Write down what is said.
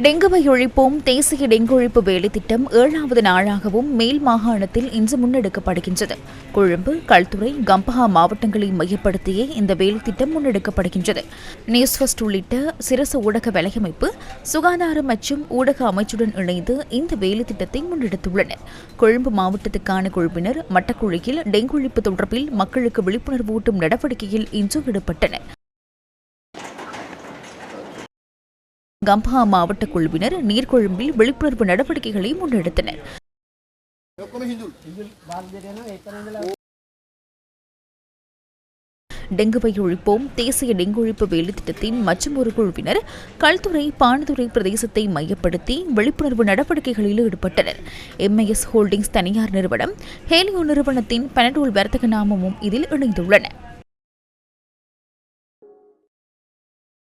டெங்குவை ஒழிப்போம் தேசிய டெங்கு ஒழிப்பு வேலைத்திட்டம் 7வது நாளாகவும் மேல் மாகாணத்தில் இன்று முன்னெடுக்கப்படுகின்றது. கொழும்பு, களுத்துறை, கம்பஹா மாவட்டங்களை மையப்படுத்தியே இந்த வேலைத்திட்டம் முன்னெடுக்கப்படுகின்றது. நியூஸ் ஃபர்ஸ்ட் உள்ளிட்ட சிரச ஊடக வலையமைப்பு, சுகாதாரம் மற்றும் ஊடக அமைச்சுடன் இணைந்து இந்த வேலைத்திட்டத்தை முன்னெடுத்துள்ளனர். கொழும்பு மாவட்டத்துக்கான குழுவினர் மட்டக்குழியில் டெங்கு ஒழிப்பு தொடர்பில் மக்களுக்கு விழிப்புணர்வு ஊட்டும் நடவடிக்கையில் இன்று ஈடுபட்டனர். கம்பஹா மாவட்ட குழுவினர் நீர்கொழும்பில் விழிப்புணர்வு நடவடிக்கைகளை முன்னெடுத்தனர். டெங்குவை ஒழிப்போம் தேசிய டெங்கு ஒழிப்பு வேலைத்திட்டத்தின் மற்றும் ஒரு குழுவினர் களுத்துறை, பாணதுறை பிரதேசத்தை மையப்படுத்தி விழிப்புணர்வு நடவடிக்கைகளில் ஈடுபட்டனர். MIS ஹோல்டிங்ஸ் தனியார் நிறுவனம், ஹேலியோ நிறுவனத்தின் பனடோல் வர்த்தக நாமமும் இதில் இணைந்துள்ளன.